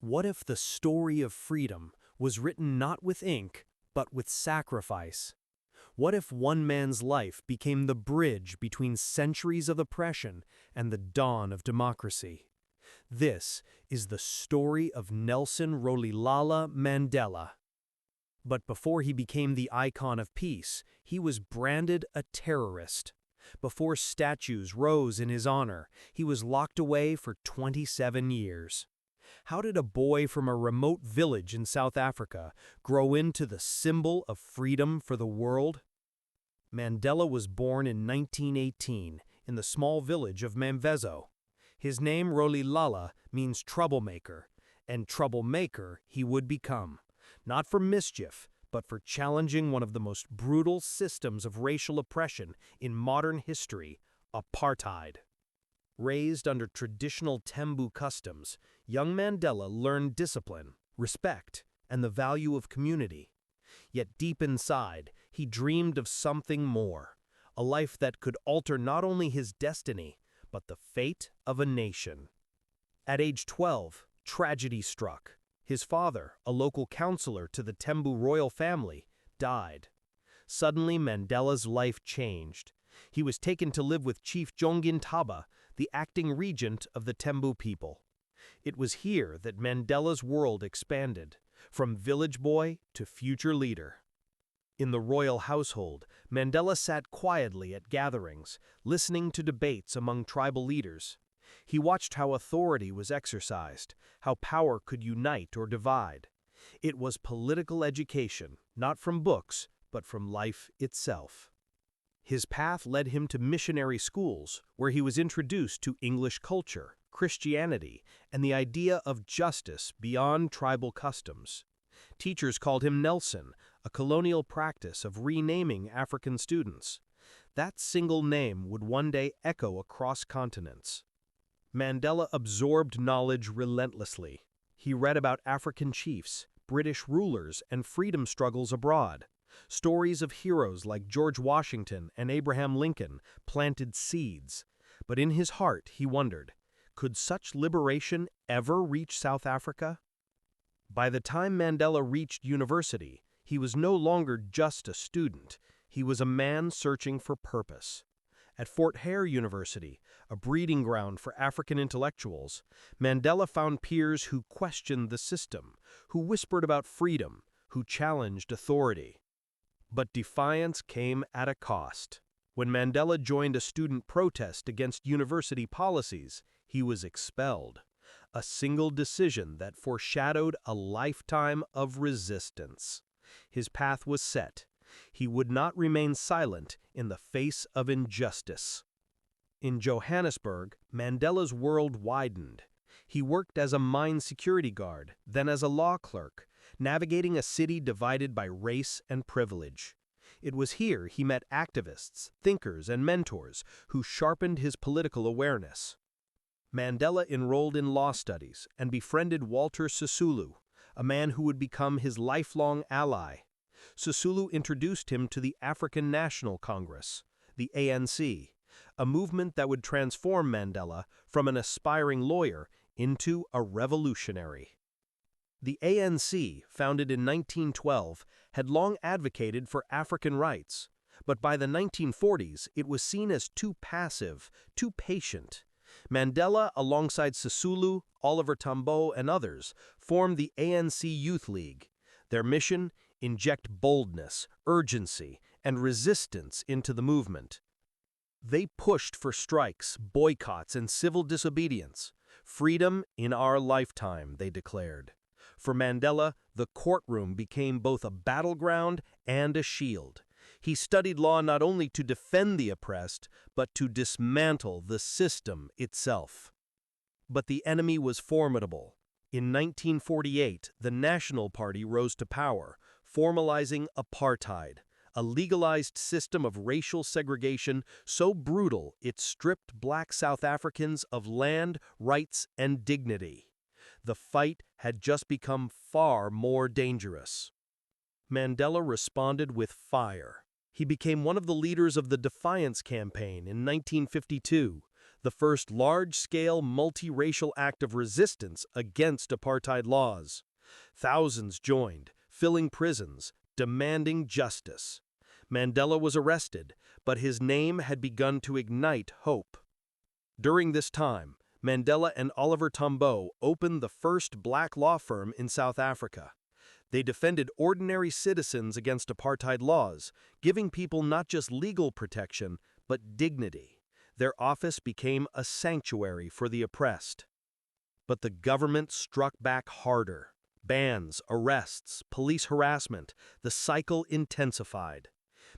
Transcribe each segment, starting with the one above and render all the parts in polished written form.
What if the story of freedom was written not with ink, but with sacrifice? What if one man's life became the bridge between centuries of oppression and the dawn of democracy? This is the story of Nelson Rolihlahla Mandela. But before he became the icon of peace, he was branded a terrorist. Before statues rose in his honor, he was locked away for 27 years. How did a boy from a remote village in South Africa grow into the symbol of freedom for the world? Mandela was born in 1918 in the small village of Mamvezo. His name, Rolihlahla, means troublemaker, and troublemaker he would become, not for mischief, but for challenging one of the most brutal systems of racial oppression in modern history, apartheid. Raised under traditional Tembu customs, young Mandela learned discipline, respect, and the value of community. Yet deep inside, he dreamed of something more, a life that could alter not only his destiny, but the fate of a nation. At age 12, tragedy struck. His father, a local counselor to the Tembu royal family, died. Suddenly, Mandela's life changed. He was taken to live with Chief Jongin Taba, the acting regent of the Tembu people. It was here that Mandela's world expanded, from village boy to future leader. In the royal household, Mandela sat quietly at gatherings, listening to debates among tribal leaders. He watched how authority was exercised, how power could unite or divide. It was political education, not from books, but from life itself. His path led him to missionary schools, where he was introduced to English culture, Christianity, and the idea of justice beyond tribal customs. Teachers called him Nelson, a colonial practice of renaming African students. That single name would one day echo across continents. Mandela absorbed knowledge relentlessly. He read about African chiefs, British rulers, and freedom struggles abroad. Stories of heroes like George Washington and Abraham Lincoln planted seeds. But in his heart, he wondered, could such liberation ever reach South Africa? By the time Mandela reached university, he was no longer just a student. He was a man searching for purpose. At Fort Hare University, a breeding ground for African intellectuals, Mandela found peers who questioned the system, who whispered about freedom, who challenged authority. But defiance came at a cost. When Mandela joined a student protest against university policies, he was expelled. A single decision that foreshadowed a lifetime of resistance. His path was set. He would not remain silent in the face of injustice. In Johannesburg, Mandela's world widened. He worked as a mine security guard, then as a law clerk, navigating a city divided by race and privilege. It was here he met activists, thinkers, and mentors who sharpened his political awareness. Mandela enrolled in law studies and befriended Walter Sisulu, a man who would become his lifelong ally. Sisulu introduced him to the African National Congress, the ANC, a movement that would transform Mandela from an aspiring lawyer into a revolutionary. The ANC, founded in 1912, had long advocated for African rights, but by the 1940s it was seen as too passive, too patient. Mandela, alongside Sisulu, Oliver Tambo, and others, formed the ANC Youth League. Their mission? Inject boldness, urgency, and resistance into the movement. They pushed for strikes, boycotts, and civil disobedience. Freedom in our lifetime, they declared. For Mandela, the courtroom became both a battleground and a shield. He studied law not only to defend the oppressed, but to dismantle the system itself. But the enemy was formidable. In 1948, the National Party rose to power, formalizing apartheid, a legalized system of racial segregation so brutal it stripped black South Africans of land, rights, and dignity. The fight had just become far more dangerous. Mandela responded with fire. He became one of the leaders of the Defiance campaign in 1952, the first large-scale multiracial act of resistance against apartheid laws. Thousands joined, filling prisons, demanding justice. Mandela was arrested, but his name had begun to ignite hope. During this time, Mandela and Oliver Tambo opened the first black law firm in South Africa. They defended ordinary citizens against apartheid laws, giving people not just legal protection, but dignity. Their office became a sanctuary for the oppressed. But the government struck back harder. Bans, arrests, police harassment, the cycle intensified.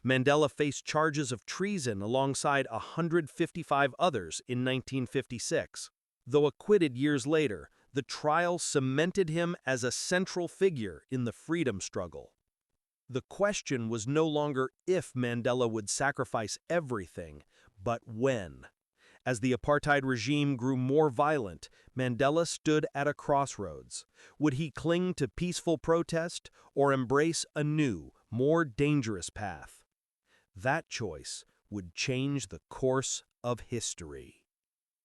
Mandela faced charges of treason alongside 155 others in 1956. Though acquitted years later, the trial cemented him as a central figure in the freedom struggle. The question was no longer if Mandela would sacrifice everything, but when. As the apartheid regime grew more violent, Mandela stood at a crossroads. Would he cling to peaceful protest or embrace a new, more dangerous path? That choice would change the course of history.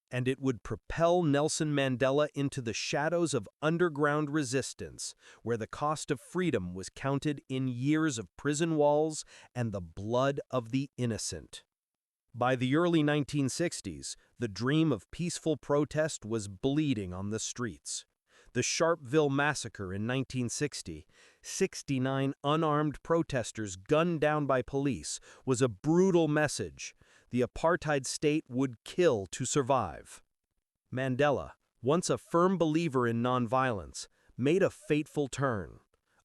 And it would propel Nelson Mandela into the shadows of underground resistance, where the cost of freedom was counted in years of prison walls and the blood of the innocent. By the early 1960s, the dream of peaceful protest was bleeding on the streets. The Sharpeville massacre in 1960, 69 unarmed protesters gunned down by police, was a brutal message. The apartheid state would kill to survive. Mandela, once a firm believer in nonviolence, made a fateful turn.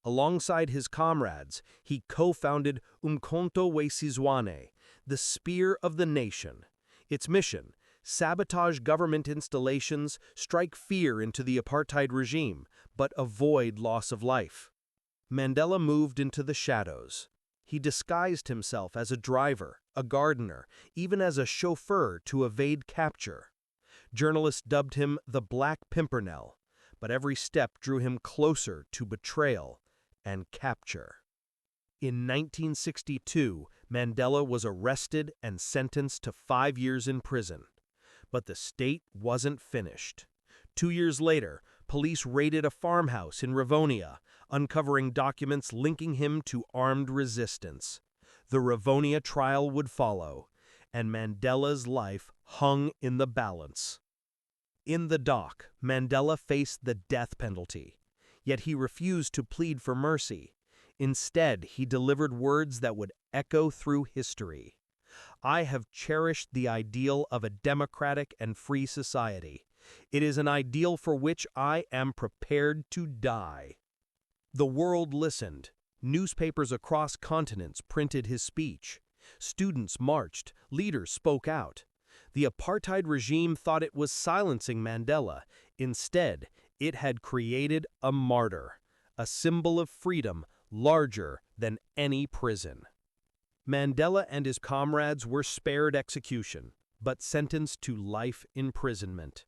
Alongside his comrades, he co-founded Umkhonto we Sizwe, the Spear of the Nation. Its mission: sabotage government installations, strike fear into the apartheid regime, but avoid loss of life. Mandela moved into the shadows. He disguised himself as a driver, a gardener, even as a chauffeur to evade capture. Journalists dubbed him the Black Pimpernel, but every step drew him closer to betrayal and capture. In 1962, Mandela was arrested and sentenced to 5 years in prison. But the state wasn't finished. 2 years later, police raided a farmhouse in Rivonia, uncovering documents linking him to armed resistance. The Rivonia trial would follow, and Mandela's life hung in the balance. In the dock, Mandela faced the death penalty, yet he refused to plead for mercy. Instead, he delivered words that would echo through history. "I have cherished the ideal of a democratic and free society. It is an ideal for which I am prepared to die." The world listened. Newspapers across continents printed his speech. Students marched, leaders spoke out. The apartheid regime thought it was silencing Mandela. Instead, it had created a martyr, a symbol of freedom larger than any prison. Mandela and his comrades were spared execution, but sentenced to life imprisonment.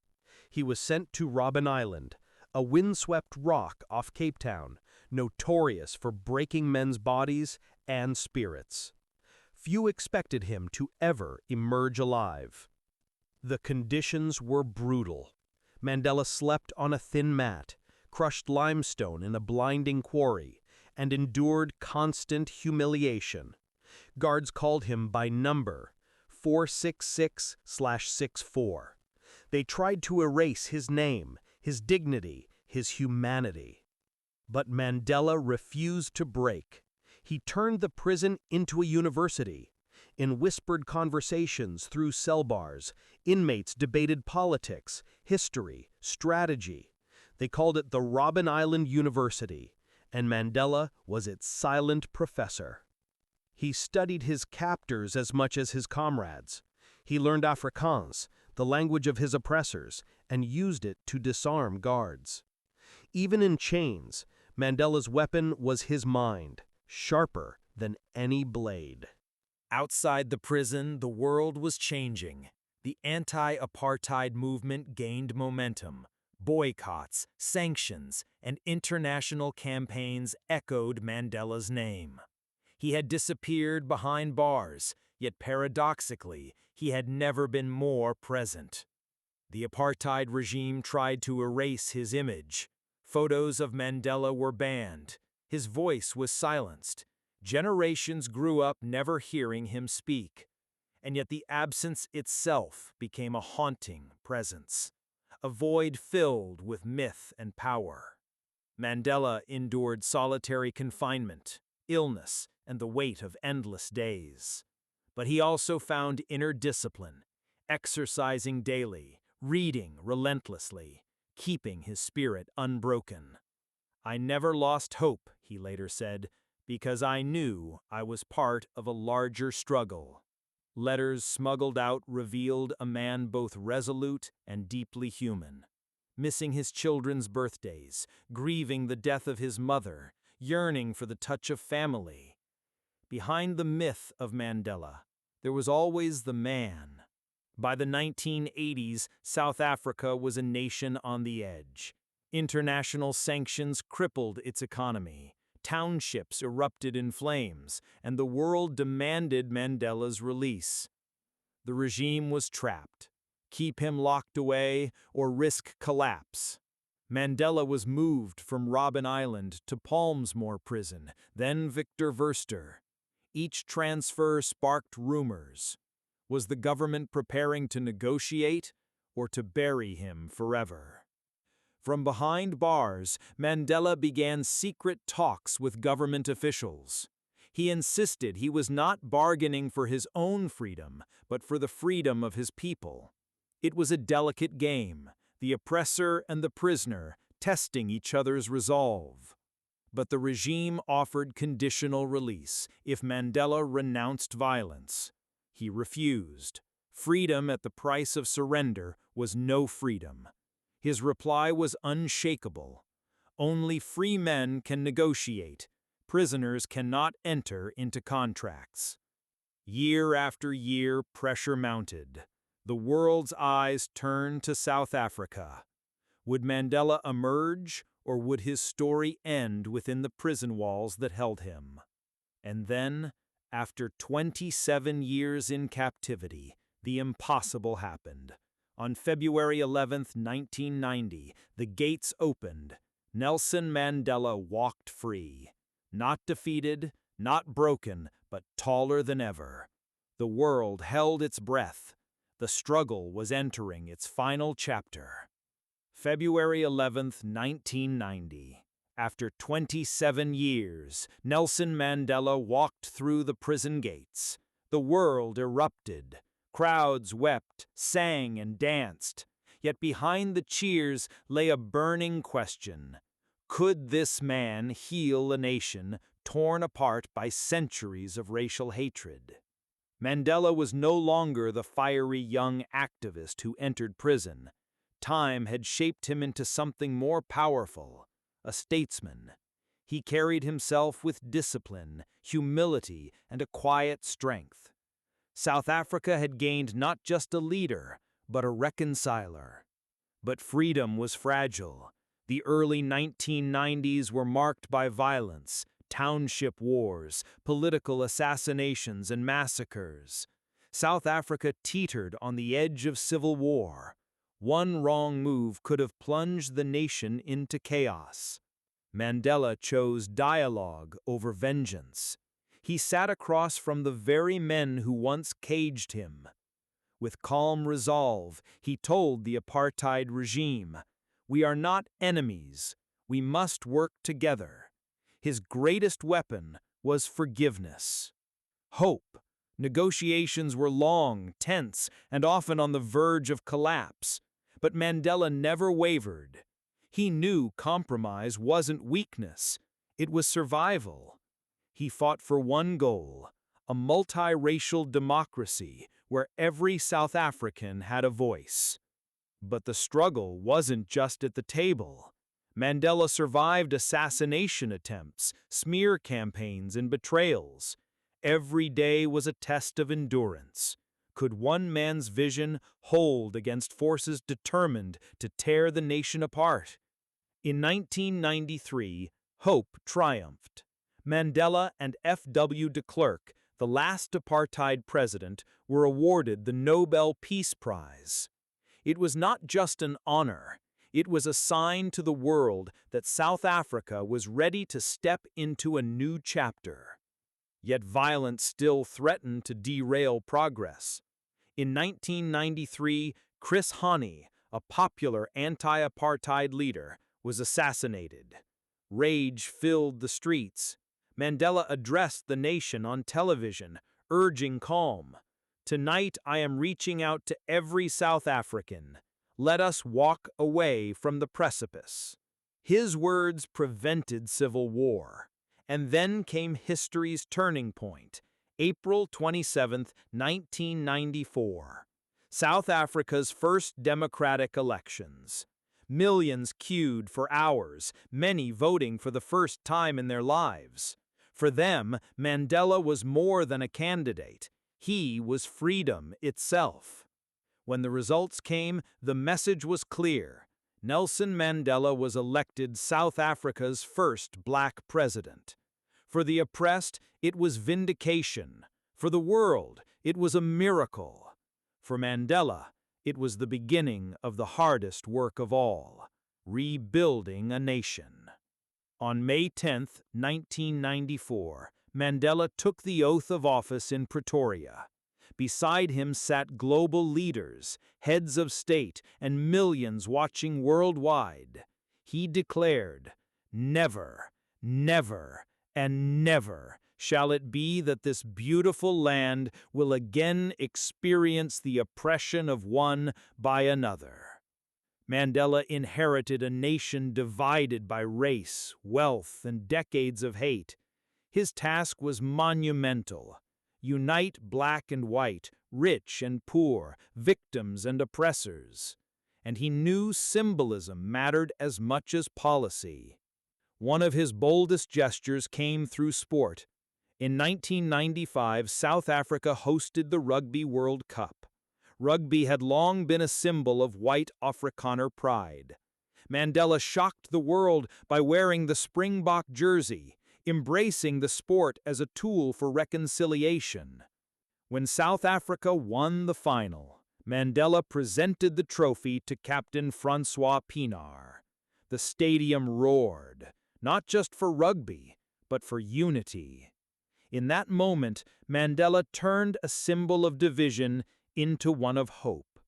He was sent to Robben Island, a windswept rock off Cape Town, notorious for breaking men's bodies and spirits. Few expected him to ever emerge alive. The conditions were brutal. Mandela slept on a thin mat, crushed limestone in a blinding quarry, and endured constant humiliation. Guards called him by number, 466/64. They tried to erase his name, his dignity, his humanity. But Mandela refused to break. He turned the prison into a university. In whispered conversations through cell bars, inmates debated politics, history, strategy. They called it the Robben Island University, and Mandela was its silent professor. He studied his captors as much as his comrades. He learned Afrikaans, the language of his oppressors, and used it to disarm guards. Even in chains, Mandela's weapon was his mind, sharper than any blade. Outside the prison, the world was changing. The anti-apartheid movement gained momentum. Boycotts, sanctions, and international campaigns echoed Mandela's name. He had disappeared behind bars, Yet paradoxically, he had never been more present. The apartheid regime tried to erase his image. Photos of Mandela were banned. His voice was silenced. Generations grew up never hearing him speak. And yet the absence itself became a haunting presence, a void filled with myth and power. Mandela endured solitary confinement, illness, and the weight of endless days. But he also found inner discipline, exercising daily, reading relentlessly, keeping his spirit unbroken. "I never lost hope," he later said, "because I knew I was part of a larger struggle." Letters smuggled out revealed a man both resolute and deeply human, missing his children's birthdays, grieving the death of his mother, yearning for the touch of family. Behind the myth of Mandela, there was always the man. By the 1980s, South Africa was a nation on the edge. International sanctions crippled its economy. Townships erupted in flames, and the world demanded Mandela's release. The regime was trapped. Keep him locked away or risk collapse. Mandela was moved from Robben Island to Palmsmore Prison, then Victor Verster. Each transfer sparked rumors. Was the government preparing to negotiate or to bury him forever? From behind bars, Mandela began secret talks with government officials. He insisted he was not bargaining for his own freedom, but for the freedom of his people. It was a delicate game, the oppressor and the prisoner testing each other's resolve. But the regime offered conditional release if Mandela renounced violence. He refused. Freedom at the price of surrender was no freedom. His reply was unshakable. Only free men can negotiate. Prisoners cannot enter into contracts. Year after year, pressure mounted. The world's eyes turned to South Africa. Would Mandela emerge, or would his story end within the prison walls that held him? And then, after 27 years in captivity, the impossible happened. On February 11, 1990, the gates opened. Nelson Mandela walked free. Not defeated, not broken, but taller than ever. The world held its breath. The struggle was entering its final chapter. February 11, 1990. After 27 years, Nelson Mandela walked through the prison gates. The world erupted. Crowds wept, sang, and danced. Yet behind the cheers lay a burning question. Could this man heal a nation torn apart by centuries of racial hatred? Mandela was no longer the fiery young activist who entered prison. Time had shaped him into something more powerful, a statesman. He carried himself with discipline, humility, and a quiet strength. South Africa had gained not just a leader, but a reconciler. But freedom was fragile. The early 1990s were marked by violence, township wars, political assassinations, and massacres. South Africa teetered on the edge of civil war. One wrong move could have plunged the nation into chaos. Mandela chose dialogue over vengeance. He sat across from the very men who once caged him. With calm resolve, he told the apartheid regime, "We are not enemies. We must work together." His greatest weapon was forgiveness. Hope. Negotiations were long, tense, and often on the verge of collapse. But Mandela never wavered. He knew compromise wasn't weakness. It was survival. He fought for one goal, a multiracial democracy where every South African had a voice. But the struggle wasn't just at the table. Mandela survived assassination attempts, smear campaigns, and betrayals. Every day was a test of endurance. Could one man's vision hold against forces determined to tear the nation apart? In 1993, hope triumphed. Mandela and F.W. de Klerk, the last apartheid president, were awarded the Nobel Peace Prize. It was not just an honor, it was a sign to the world that South Africa was ready to step into a new chapter. Yet violence still threatened to derail progress. In 1993, Chris Hani, a popular anti-apartheid leader, was assassinated. Rage filled the streets. Mandela addressed the nation on television, urging calm. "Tonight I am reaching out to every South African. Let us walk away from the precipice." His words prevented civil war. And then came history's turning point, April 27, 1994. South Africa's first democratic elections. Millions queued for hours, many voting for the first time in their lives. For them, Mandela was more than a candidate. He was freedom itself. When the results came, the message was clear. Nelson Mandela was elected South Africa's first black president. For the oppressed, it was vindication. For the world, it was a miracle. For Mandela, it was the beginning of the hardest work of all, rebuilding a nation. On May 10, 1994, Mandela took the oath of office in Pretoria. Beside him sat global leaders, heads of state, and millions watching worldwide. He declared, "Never, never, and never shall it be that this beautiful land will again experience the oppression of one by another." Mandela inherited a nation divided by race, wealth, and decades of hate. His task was monumental. Unite black and white, rich and poor, victims and oppressors. And he knew symbolism mattered as much as policy. One of his boldest gestures came through sport. In 1995, South Africa hosted the Rugby World Cup. Rugby had long been a symbol of white Afrikaner pride. Mandela shocked the world by wearing the Springbok jersey, embracing the sport as a tool for reconciliation. When South Africa won the final, Mandela presented the trophy to Captain Francois Pienaar. The stadium roared, not just for rugby, but for unity. In that moment, Mandela turned a symbol of division into one of hope.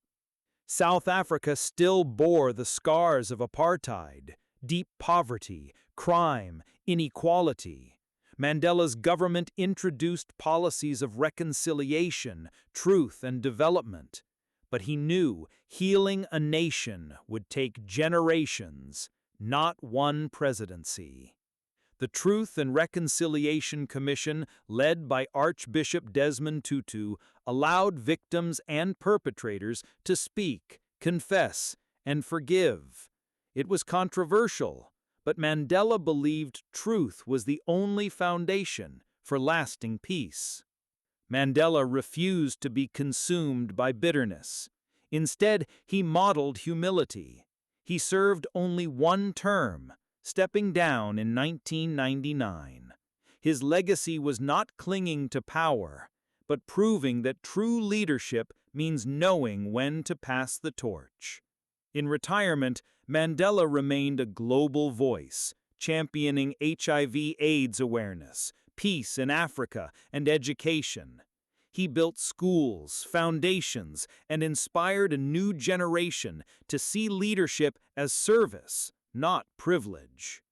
South Africa still bore the scars of apartheid, deep poverty, crime, inequality. Mandela's government introduced policies of reconciliation, truth, and development. But he knew healing a nation would take generations, not one presidency. The Truth and Reconciliation Commission, led by Archbishop Desmond Tutu, allowed victims and perpetrators to speak, confess, and forgive. It was controversial, but Mandela believed truth was the only foundation for lasting peace. Mandela refused to be consumed by bitterness. Instead, he modeled humility. He served only one term, stepping down in 1999. His legacy was not clinging to power, but proving that true leadership means knowing when to pass the torch. In retirement, Mandela remained a global voice, championing HIV/AIDS awareness, peace in Africa, and education. He built schools, foundations, and inspired a new generation to see leadership as service, not privilege.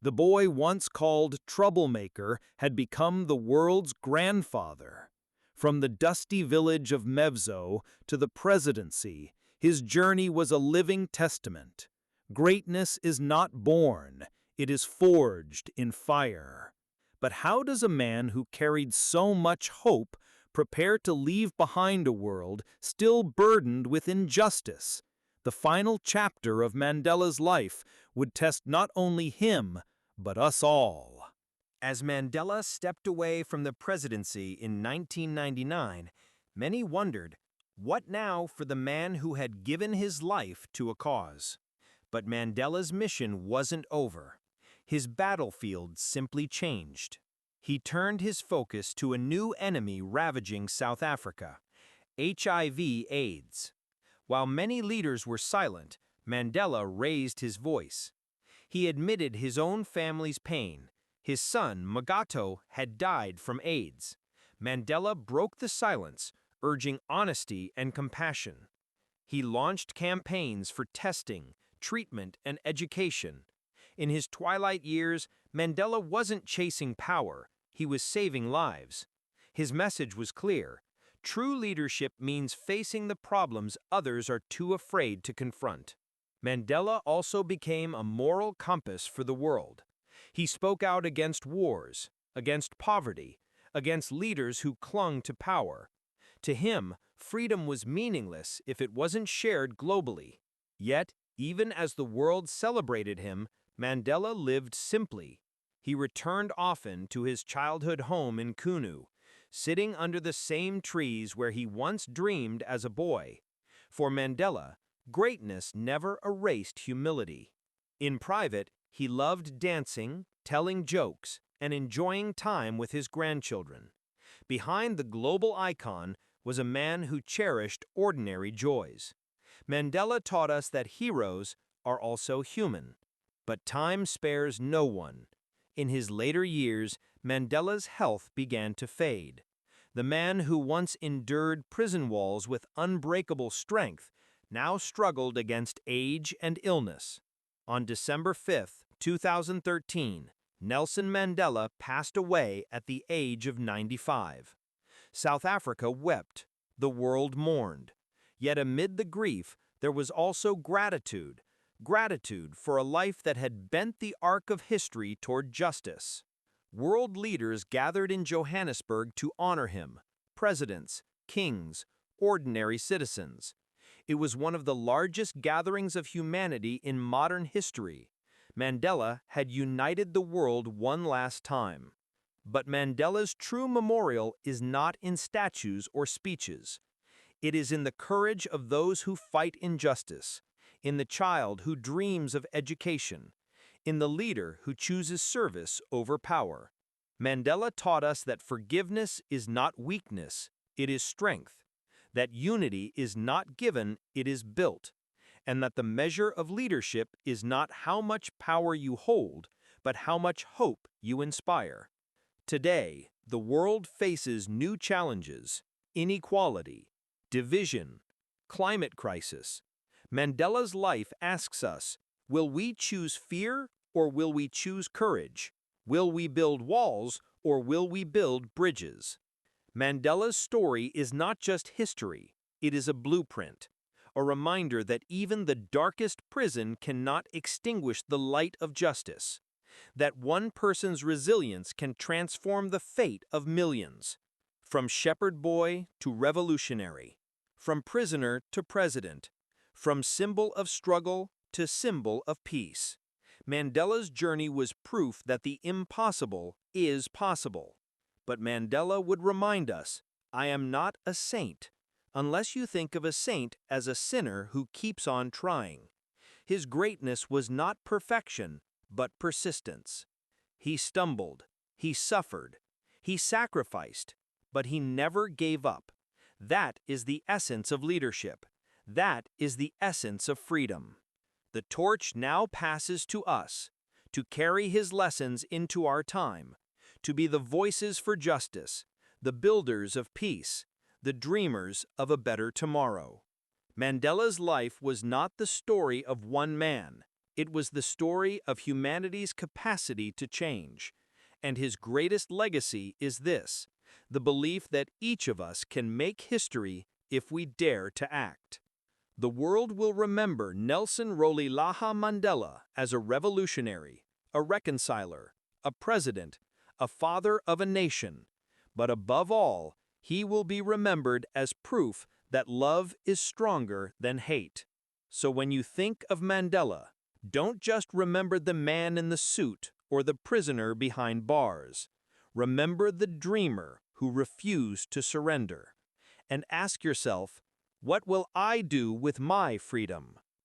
The boy once called troublemaker had become the world's grandfather. From the dusty village of Mevzo to the presidency, his journey was a living testament. Greatness is not born, it is forged in fire. But how does a man who carried so much hope prepare to leave behind a world still burdened with injustice? The final chapter of Mandela's life would test not only him, but us all. As Mandela stepped away from the presidency in 1999, many wondered, what now for the man who had given his life to a cause? But Mandela's mission wasn't over. His battlefield simply changed. He turned his focus to a new enemy ravaging South Africa: HIV/AIDS. While many leaders were silent, Mandela raised his voice. He admitted his own family's pain. His son, Magato, had died from AIDS. Mandela broke the silence, urging honesty and compassion. He launched campaigns for testing, treatment, and education. In his twilight years, Mandela wasn't chasing power, he was saving lives. His message was clear: true leadership means facing the problems others are too afraid to confront. Mandela also became a moral compass for the world. He spoke out against wars, against poverty, against leaders who clung to power. To him, freedom was meaningless if it wasn't shared globally. Yet, even as the world celebrated him, Mandela lived simply. He returned often to his childhood home in Kunu, sitting under the same trees where he once dreamed as a boy. For Mandela, greatness never erased humility. In private, he loved dancing, telling jokes, and enjoying time with his grandchildren. Behind the global icon was a man who cherished ordinary joys. Mandela taught us that heroes are also human, but time spares no one. In his later years, Mandela's health began to fade. The man who once endured prison walls with unbreakable strength now struggled against age and illness. On December 5, 2013, Nelson Mandela passed away at the age of 95. South Africa wept, the world mourned. Yet amid the grief, there was also gratitude for a life that had bent the arc of history toward justice. World leaders gathered in Johannesburg to honor him: presidents, kings, ordinary citizens. It was one of the largest gatherings of humanity in modern history. Mandela had united the world one last time. But Mandela's true memorial is not in statues or speeches. It is in the courage of those who fight injustice, in the child who dreams of education, in the leader who chooses service over power. Mandela taught us that forgiveness is not weakness, it is strength, that unity is not given, it is built, and that the measure of leadership is not how much power you hold, but how much hope you inspire. Today, the world faces new challenges: inequality, division, climate crisis. Mandela's life asks us, will we choose fear or will we choose courage? Will we build walls or will we build bridges? Mandela's story is not just history, it is a blueprint, a reminder that even the darkest prison cannot extinguish the light of justice, that one person's resilience can transform the fate of millions. From shepherd boy to revolutionary, from prisoner to president, from symbol of struggle to symbol of peace. Mandela's journey was proof that the impossible is possible. But Mandela would remind us, I am not a saint, unless you think of a saint as a sinner who keeps on trying. His greatness was not perfection, but persistence. He stumbled, he suffered, he sacrificed, but he never gave up. That is the essence of leadership. That is the essence of freedom. The torch now passes to us, to carry his lessons into our time, to be the voices for justice, the builders of peace, the dreamers of a better tomorrow. Mandela's life was not the story of one man. It was the story of humanity's capacity to change. And his greatest legacy is this: the belief that each of us can make history if we dare to act. The world will remember Nelson Rolihlahla Mandela as a revolutionary, a reconciler, a president, a father of a nation. But above all, he will be remembered as proof that love is stronger than hate. So when you think of Mandela, don't just remember the man in the suit or the prisoner behind bars. Remember the dreamer who refused to surrender. And ask yourself, what will I do with my freedom?